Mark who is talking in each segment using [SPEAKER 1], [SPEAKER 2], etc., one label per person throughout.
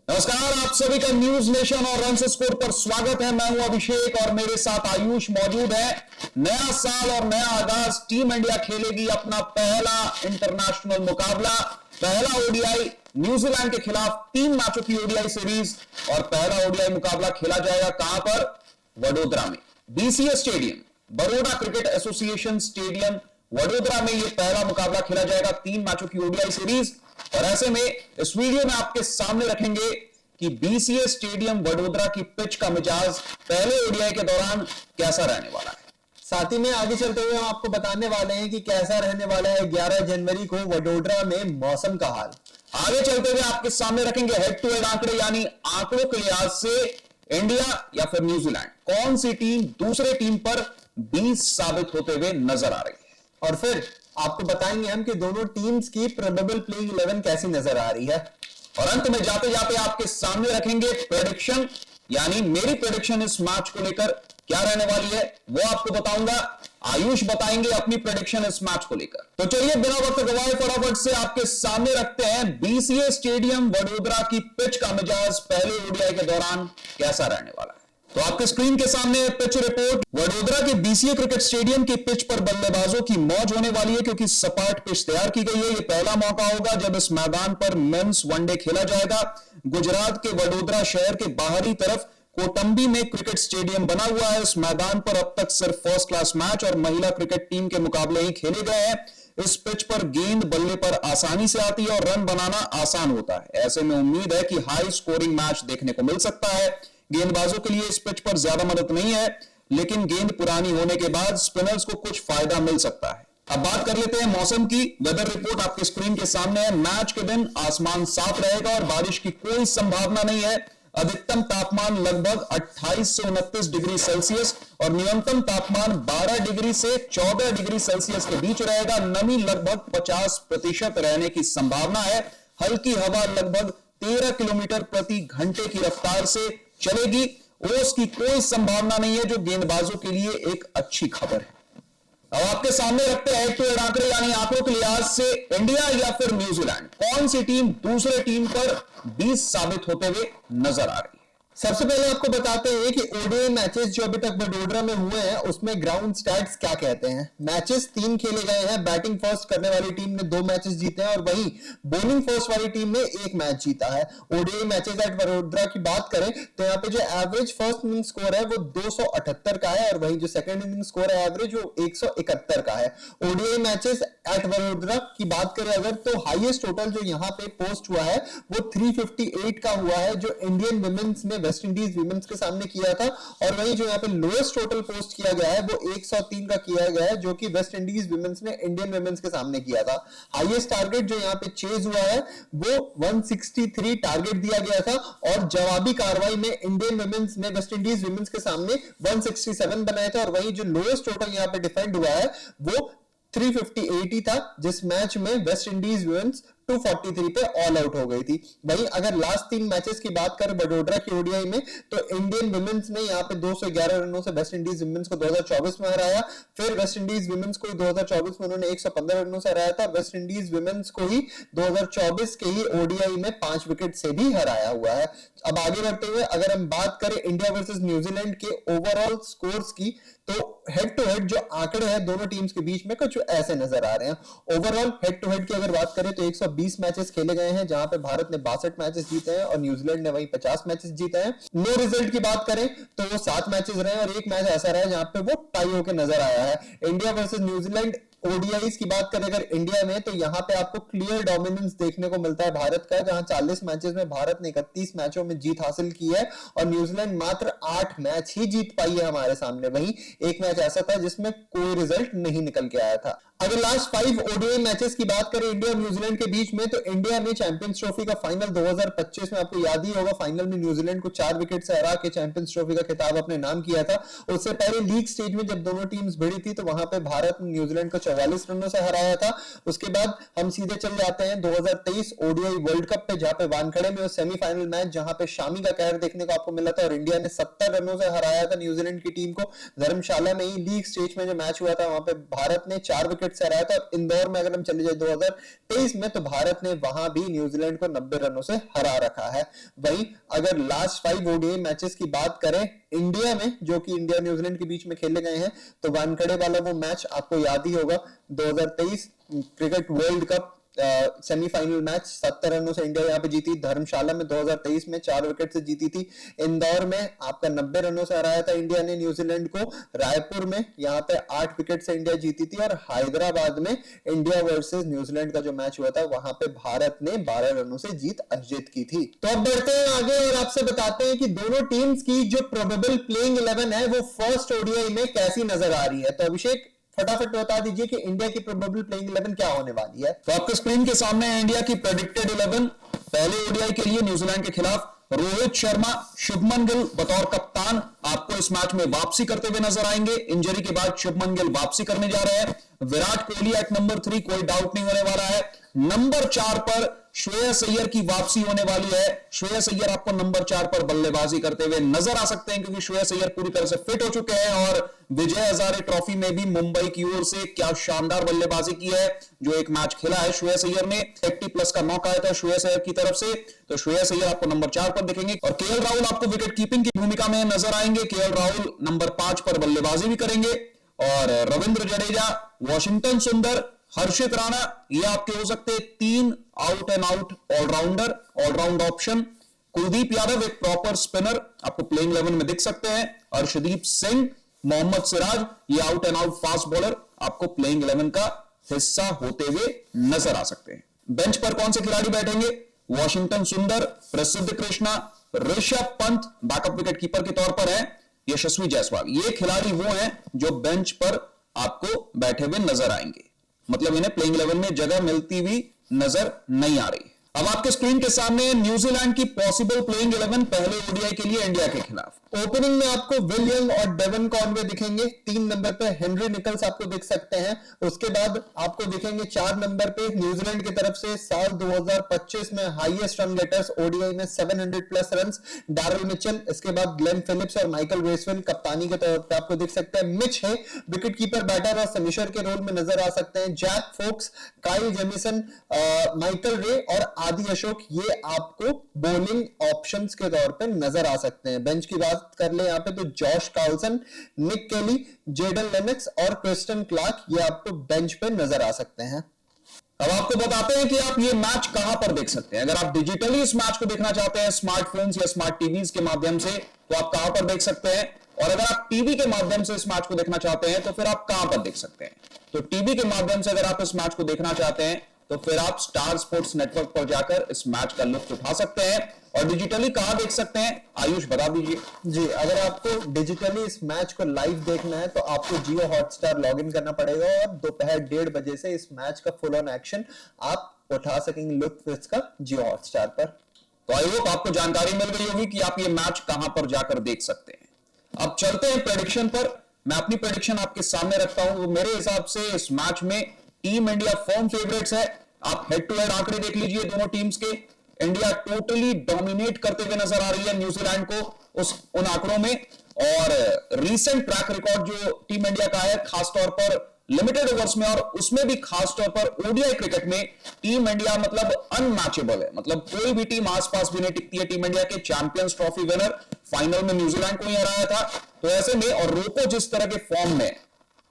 [SPEAKER 1] नमस्कार, आप सभी का न्यूज नेशन और रन स्कोर पर स्वागत है। मैं हूं अभिषेक और मेरे साथ आयुष मौजूद है। नया साल और नया आगाज, टीम इंडिया खेलेगी अपना पहला इंटरनेशनल मुकाबला, पहला ओडीआई न्यूजीलैंड के खिलाफ 3 मैचों की ओडीआई सीरीज। और पहला ओडीआई मुकाबला खेला जाएगा कहां पर? वडोदरा में, BCA stadium, Baroda cricket association stadium Vadodara में यह पहला मुकाबला खेला जाएगा 3 मैचों की ओडीआई सीरीज। और ऐसे में इस वीडियो में आपके सामने रखेंगे कि बीसीए स्टेडियम वडोदरा की पिच का मिजाज पहले ओडीआई के दौरान कैसा रहने वाला है।
[SPEAKER 2] साथ ही में आगे चलते हुए हम आपको बताने वाले हैं कि कैसा रहने वाला है 11 जनवरी को वडोदरा में मौसम का हाल।
[SPEAKER 1] आगे चलते हुए आपके सामने रखेंगे हेड टू हेड आंकड़े, यानी आंकड़ों के लिहाज से इंडिया या फिर न्यूजीलैंड, कौन सी टीम दूसरे टीम पर 20 साबित होते हुए नजर आ रही है।
[SPEAKER 2] और फिर आपको बताएंगे हम कि दोनों टीम्स की प्रोबेबल प्लेइंग 11 कैसी नजर आ रही है।
[SPEAKER 1] और अंत में जाते जाते आपके सामने रखेंगे प्रेडिक्शन, यानी मेरी प्रेडिक्शन इस मैच को लेकर क्या रहने वाली है वो आपको बताऊंगा। आयुष बताएंगे अपनी प्रेडिक्शन इस मैच को लेकर। तो चलिए बिना वक्त गवाए फटाफट से आपके सामने रखते हैं बीसीए स्टेडियम वडोदरा की पिच का मिजाज पहले ओडीआई के दौरान कैसा रहने वाला है। तो आपके स्क्रीन के सामने पिच रिपोर्ट। वडोदरा के बीसीए क्रिकेट स्टेडियम की पिच पर बल्लेबाजों की मौज होने वाली है, क्योंकि सपाट पिच तैयार की गई है। यह पहला मौका होगा जब इस मैदान पर मेंस वनडे खेला जाएगा। गुजरात के वडोदरा शहर के बाहरी तरफ कोटंबी में क्रिकेट स्टेडियम बना हुआ है। इस मैदान पर अब तक सिर्फ फर्स्ट क्लास मैच और महिला क्रिकेट टीम के मुकाबले ही खेले गए हैं। इस पिच पर गेंद बल्ले पर आसानी से आती है और रन बनाना आसान होता है। ऐसे में उम्मीद है कि हाई स्कोरिंग मैच देखने को मिल सकता है। गेंदबाजों के लिए इस पिच पर ज्यादा मदद नहीं है, लेकिन गेंद पुरानी होने के बाद स्पिनर्स को कुछ फायदा मिल सकता है। अब बात कर लेते हैं मौसम की। वेदर रिपोर्ट आपके स्क्रीन के सामने है। मैच के दिन आसमान साफ रहेगा और बारिश की कोई संभावना नहीं है। अधिकतम तापमान लगभग 28 से 29 डिग्री सेल्सियस और न्यूनतम तापमान 12 डिग्री से 14 डिग्री सेल्सियस के बीच रहेगा। नमी लगभग 50% रहने की संभावना है। हल्की हवा लगभग 13 किलोमीटर प्रति घंटे की रफ्तार से चलेगी। ओस की कोई संभावना नहीं है, जो गेंदबाजों के लिए एक अच्छी खबर है। अब आपके सामने रखते हैं हेड टू हेड आंकड़े, यानी आंकड़ों के लिहाज से इंडिया या फिर न्यूजीलैंड, कौन सी टीम दूसरे टीम पर 20 साबित होते हुए नजर आ रही है।
[SPEAKER 2] सबसे पहले आपको बताते हैं कि ओडीआई मैचेस जो अभी तक वडोदरा में हुए हैं उसमें ग्राउंड स्टैट्स क्या कहते हैं। मैचेस 3 खेले गए हैं। बैटिंग फर्स्ट करने वाली टीम ने 2 मैचेस जीते हैं और वहीं बॉलिंग फर्स्ट वाली टीम ने 1 मैच जीता है। ओडीआई मैचेस एट वडोदरा की बात करें तो यहाँ पे जो एवरेज फर्स्ट इनिंग स्कोर है वो 278 का है और वहीं जो सेकंड इनिंग स्कोर है एवरेज वो 171 का है। ओडीआई मैचेस एट वडोदरा की बात करें अगर तो हाईएस्ट टोटल जो यहाँ पे पोस्ट हुआ है वो 358 का हुआ है, जो इंडियन विमेंस ने वेस्ट इंडीज विमेंस के सामने किया था। और वहीं जो यहाँ पे लोएस्ट टोटल पोस्ट किया गया है वो 103 का किया गया है, जो कि वेस्ट इंडीज विमेंस ने इंडियन विमेंस के सामने किया था। हाईएस्ट टारगेट जो यहाँ पे चेज हुआ है वो 163 टारगेट दिया गया था और जवाबी कार्रवाई में इंडियन विमेंस ने वेस्ट इंडीज विमेंस के सामने 167 बनाए थे। और वहीं जो लोएस्ट टोटल यहाँ पे डिफेंड हुआ है वो 358 ही था, जिस मैच में वेस्ट इंडीज विमेंस 243 पे ऑल आउट हो गई थी। वहीं अगर लास्ट 3 मैचेस की बात करें वडोदरा की ओडीआई में तो इंडियन विमेंस ने यहाँ पे 211 रनों से वेस्ट इंडीज विमेंस को 2024 में हराया। फिर वेस्ट इंडीज विमेंस को 2024 में उन्होंने 115 रनों से हराया था। वेस्ट इंडीज विमेंस को ही 2024 के ही ओडीआई में 5 विकेट से भी हराया हुआ है। अब आगे बढ़ते हुए अगर हम बात करें इंडिया वर्सेस न्यूजीलैंड के ओवरऑल स्कोर्स की तो हेड टू हेड जो आंकड़े हैं दोनों टीम्स के बीच में कुछ ऐसे नजर आ रहे हैं। ओवरऑल हेड टू हेड की अगर बात करें तो 120 मैचेस खेले गए हैं, जहां पे भारत ने 62 मैचेस जीते हैं और न्यूजीलैंड ने वही 50 मैचेस जीते हैं। नो रिजल्ट की बात करें तो वो 7 मैचेस रहे और 1 मैच ऐसा रहा जहां पे वो टाई होकर नजर आया है। इंडिया वर्सेस न्यूजीलैंड ओडीआईज की बात करें अगर इंडिया में तो यहां पे आपको क्लियर डोमिनेंस देखने को मिलता है भारत का, जहां 40 मैचेस में भारत ने 31 मैचों में जीत हासिल की है और न्यूजीलैंड मात्र 8 मैच ही जीत पाई है हमारे सामने। वहीं 1 मैच ऐसा था जिसमें कोई रिजल्ट नहीं निकल के आया था। अगर लास्ट 5 ओडीआई मैचेस की बात करें इंडिया और न्यूजीलैंड के बीच में तो इंडिया ने चैंपियंस ट्रॉफी का फाइनल 2025 में आपको याद ही होगा, फाइनल में न्यूजीलैंड को 4 विकेट से हरा के चैंपियंस ट्रॉफी का खिताब अपने नाम किया था। उससे पहले लीग स्टेज में जब दोनों टीम्स भिड़ी थी तो वहां पे भारत ने न्यूजीलैंड को 44 रनों से हराया था। उसके बाद हम सीधे चल जाते हैं 2023 ओडीआई वर्ल्ड कप पे, जहां पे वानखेड़े में सेमीफाइनल मैच जहां पे शामी का कहर देखने को आपको मिला था और इंडिया ने 70 रनों से हराया था न्यूजीलैंड की टीम को। धर्मशाला में ही लीग स्टेज में जो मैच हुआ था वहां पे भारत ने 4 विकेट विकेट से हराया था। और इंदौर में अगर हम चले जाए 2023 में, तो भारत ने वहां भी न्यूजीलैंड को 90 रनों से हरा रखा है। वहीं अगर लास्ट 5 ओडीआई मैचेस की बात करें इंडिया में, जो कि इंडिया न्यूजीलैंड के बीच में खेले गए हैं, तो वानखेड़े वाला वो मैच आपको याद ही होगा, 2023 cricket world cup semifinal match 70 रनों से इंडिया यहाँ पे जीती। धर्मशाला में 2023 में 4 विकेट से जीती थी। इंदौर में आपका 90 रनों से हराया था इंडिया ने न्यूजीलैंड को। रायपुर में यहाँ पे 8 विकेट से इंडिया जीती थी। और हैदराबाद में इंडिया वर्सेस न्यूजीलैंड का जो मैच हुआ था, वहां पे भारत ने 12 रनों से जीत अर्जित की थी। तो अब बढ़ते हैं आगे और आपसे बताते हैं कि दोनों टीम्स की जो प्रोबेबल प्लेइंग 11 है वो फर्स्ट ओडीआई में कैसी नजर आ रही है। तो अभिषेक फटाफट बता दीजिए कि इंडिया की प्रोबेबल प्लेइंग 11 क्या होने वाली है।
[SPEAKER 1] तो आपके स्क्रीन के सामने है इंडिया की प्रेडिक्टेड 11। पहले ओडीआई के लिए न्यूजीलैंड के खिलाफ रोहित शर्मा, शुभमन गिल बतौर कप्तान आपको इस मैच में वापसी करते हुए नजर आएंगे। इंजरी के बाद शुभमन गिल वापसी करने जा रहे हैं। विराट कोहली एट नंबर 3, कोई डाउट नहीं होने वाला है। नंबर 4 पर श्रेयस अय्यर की वापसी होने वाली है। श्रेयस अय्यर आपको नंबर 4 पर बल्लेबाजी करते हुए नजर आ सकते हैं, क्योंकि श्रेयस अय्यर पूरी तरह से फिट हो चुके हैं और विजय हजारे ट्रॉफी में भी मुंबई की ओर से क्या शानदार बल्लेबाजी की है। जो एक मैच खेला है श्रेयस अय्यर ने, 80+ का नॉक आया था श्रेयस अय्यर की तरफ से। तो श्रेयस अय्यर आपको नंबर 4 पर दिखेंगे। और केएल राहुल आपको विकेट कीपिंग की भूमिका में नजर आएंगे। केएल राहुल नंबर 5 पर बल्लेबाजी भी करेंगे। और रविंद्र जडेजा, वॉशिंगटन सुंदर, हर्षित राणा, ये आपके हो सकते हैं 3 out and out allrounder, allround option. Kuldeep Yadav एक प्रॉपर स्पिनर आपको प्लेइंग 11 में दिख सकते हैं। अर्शदीप सिंह, मोहम्मद सिराज, ये out and out fast bowler आपको प्लेइंग 11 का हिस्सा होते हुए नजर आ सकते हैं। बेंच पर कौन से खिलाड़ी बैठेंगे? वॉशिंगटन सुंदर, प्रसिद्ध Krishna, Rishabh Pant backup wicket keeper के तौर पर है, यशस्वी जायसवाल, ये खिलाड़ी वो हैं जो बेंच पर आपको बैठे हुए नजर आएंगे। मतलब इन्हें प्लेइंग 11 में जगह मिलती हुई नजर नहीं आ रही। अब आपके स्क्रीन के सामने न्यूजीलैंड की पॉसिबल प्लेइंग 11 पहले ओडीआई के लिए इंडिया के खिलाफ।
[SPEAKER 2] ओपनिंग में आपको विल यंग और डेवन कॉनवे दिखेंगे। 3 नंबर पे हेनरी निकल्स आपको दिख सकते हैं। उसके बाद आपको दिखेंगे 4 नंबर पे न्यूजीलैंड की तरफ से साल 2025 में हाईएस्ट रन गेटर्स ओडीआई में 700+ रन्स, डैरल मिचेल। इसके बाद ग्लेन फिलिप्स और माइकल ग्रेसवेल कप्तानी के तौर पर आपको दिख सकते हैं। मिच है विकेट कीपर, बैटर और फिनिशर के रोल में नजर आ सकते हैं। Jack Foakes, Kyle Jamieson, Michael Rae और आदि अशोक, ये आपको बॉलिंग ऑप्शंस के तौर पे नजर आ सकते हैं। बेंच की बात कर ले यहाँ पे तो जॉश कार्लसन, निक केली, जेडन लेनक्स और क्रिस्टन क्लार्क, ये आपको बेंच पे नजर आ सकते हैं।
[SPEAKER 1] अब आपको बताते हैं कि आप ये मैच कहां पर देख सकते हैं। अगर आप डिजिटली इस मैच को देखना चाहते हैं स्मार्टफोन्स या स्मार्ट टीवीज के माध्यम से, तो आप कहां पर देख सकते हैं। और अगर आप टीवी के माध्यम से इस मैच को देखना चाहते हैं, तो फिर आप कहां पर देख सकते हैं। तो टीवी के माध्यम से अगर आप इस मैच को देखना चाहते हैं, तो फिर आप स्टार स्पोर्ट्स नेटवर्क पर जाकर इस मैच का लुत्फ उठा सकते हैं। और डिजिटली कहां देख सकते हैं, आयुष बता दीजिए।
[SPEAKER 2] जी, अगर आपको डिजिटली इस मैच को लाइव देखना है तो आपको जियो हॉटस्टार लॉगिन करना पड़ेगा और दोपहर 1:30 बजे से इस मैच का फुल ऑन एक्शन आप उठा सकेंगे लुत्फ इसका जियो हॉटस्टार पर।
[SPEAKER 1] तो आई होप आपको जानकारी मिल गई होगी कि आप ये मैच कहां पर जाकर देख सकते हैं। अब चलते हैं प्रेडिक्शन पर। मैं अपनी प्रेडिक्शन आपके सामने रखता हूं। मेरे हिसाब से इस मैच में टीम इंडिया फॉर्म फेवरेट्स है। आप हेड टू हेड आंकड़े देख लीजिए दोनों टीम्स के। इंडिया टोटली डोमिनेट करते हुए नजर आ रही है न्यूजीलैंड को उन आंकड़ों में। और रीसेंट ट्रैक रिकॉर्ड जो टीम इंडिया का है, खासतौर पर लिमिटेड ओवर्स में और उसमें भी खासतौर पर ओडीआई क्रिकेट में, टीम इंडिया मतलब अनमैचेबल है। मतलब कोई भी टीम आसपास भी नहीं टिकती है टीम इंडिया के। चैंपियंस ट्रॉफी विनर फाइनल में न्यूजीलैंड को ही हराया था। तो ऐसे में, और रोको जिस तरह के फॉर्म में,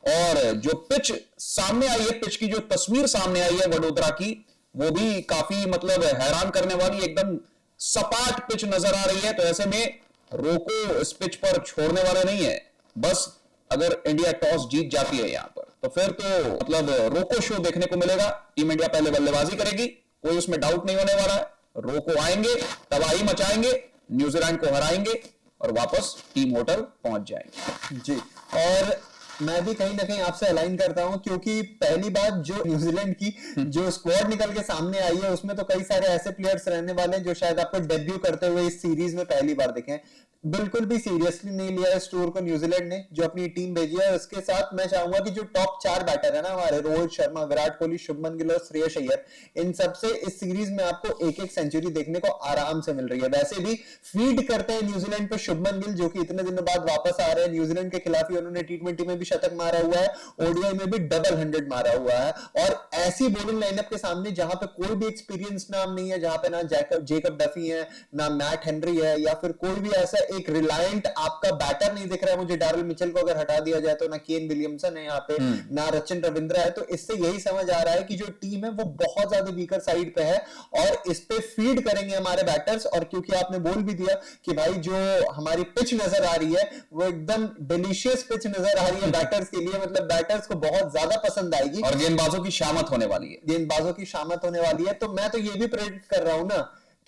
[SPEAKER 1] और जो पिच सामने आई है, पिच की जो तस्वीर सामने आई है वडोदरा की, वो भी काफी मतलब हैरान करने वाली, एकदम सपाट पिच नजर आ रही है। तो ऐसे में रोको इस पिच पर छोड़ने वाले नहीं है। बस अगर इंडिया टॉस जीत जाती है यहां पर, तो फिर तो मतलब रोको शो देखने को मिलेगा। टीम इंडिया पहले बल्लेबाजी करेगी, कोई उसमें डाउट नहीं होने वाला है। रोको आएंगे, तबाही मचाएंगे, न्यूजीलैंड को हराएंगे और वापस टीम होटल पहुंच जाएंगे।
[SPEAKER 2] जी, और मैं भी कहीं ना कहीं आपसे अलाइन करता हूं, क्योंकि पहली बात जो न्यूजीलैंड की जो स्क्वाड निकल के सामने आई है, उसमें तो कई सारे ऐसे प्लेयर्स रहने वाले हैं जो शायद आपको डेब्यू करते हुए इस सीरीज में पहली बार दिखे। बिल्कुल भी सीरियसली नहीं लिया इस टूर को न्यूजीलैंड ने, जो अपनी टीम भेजी है। उसके साथ मैं चाहूंगा कि जो टॉप 4 बैटर है ना हमारे, रोहित शर्मा, विराट कोहली, शुभमन गिल और श्रेयस अय्यर, इन सबसे इस सीरीज में आपको एक एक सेंचुरी देखने को आराम से मिल रही है। वैसे भी फीड करते हैं न्यूजीलैंड पे शुभमन गिल, जो कि इतने दिनों बाद वापस आ रहे हैं न्यूजीलैंड के खिलाफ ही। उन्होंने T20 में भी शतक मारा हुआ है, ओडीआई में भी डबल 100 मारा हुआ है। और ऐसी बॉलिंग लाइनअप के सामने जहां पे कोई भी एक्सपीरियंस नाम नहीं है, जहां पे ना जेकब डफी है, ना मैट हेनरी है, या फिर कोई भी ऐसा एक रिलायंट आपका बैटर नहीं दिख रहा है मुझे। डैरल मिचेल को अगर हटा दिया जाए तो ना केन विलियमसन है यहाँ पे, ना रचिन रविंद्रा है। तो इससे यही समझ आ रहा है कि जो टीम है वो बहुत ज्यादा वीकर साइड पे है और इस पे फीड करेंगे हमारे बैटर्स। और क्योंकि आपने बोल भी दिया कि भाई जो हमारी पिच नजर आ रही है वो एकदम डिलीशियस पिच नजर आ रही है बैटर्स के लिए, मतलब बैटर्स को बहुत ज्यादा पसंद आएगी
[SPEAKER 1] और गेंदबाजों की शामत होने वाली है।
[SPEAKER 2] गेंदबाजों की शामत होने वाली है। तो मैं तो ये भी प्रेडिक्ट कर रहा हूं ना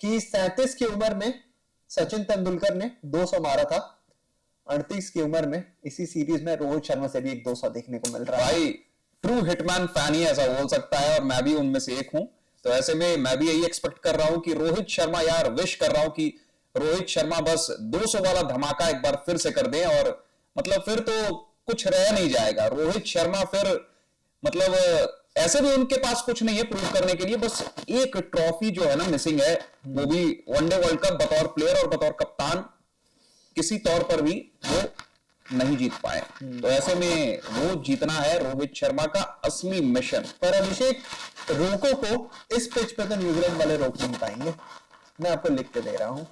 [SPEAKER 2] कि 37 की उम्र में सचिन तेंदुलकर ने 200 मारा था, 38 की उम्र में इसी सीरीज में रोहित शर्मा से भी एक 200 देखने को मिल रहा है।
[SPEAKER 1] भाई ट्रू हिटमैन फैन ही ऐसा बोल सकता है और मैं भी उनमें से एक हूं। तो ऐसे में मैं भी यही एक्सपेक्ट कर रहा हूं कि रोहित शर्मा, यार विश कर रहा हूं कि रोहित शर्मा बस 200 वाला धमाका एक बार फिर से कर दें और मतलब फिर तो कुछ रह नहीं जाएगा। रोहित शर्मा फिर मतलब ऐसे भी उनके पास कुछ नहीं है प्रूव करने के लिए, बस एक ट्रॉफी जो है ना मिसिंग है, वो भी वनडे वर्ल्ड कप बतौर प्लेयर और बतौर कप्तान किसी तौर पर भी वो नहीं जीत पाए। तो ऐसे में वो जीतना है रोहित शर्मा का असली मिशन।
[SPEAKER 2] पर अभिषेक, रोको को इस पिच पे तो न्यूजीलैंड वाले रोक नहीं पाएंगे, मैं आपको लिख के दे रहा हूं।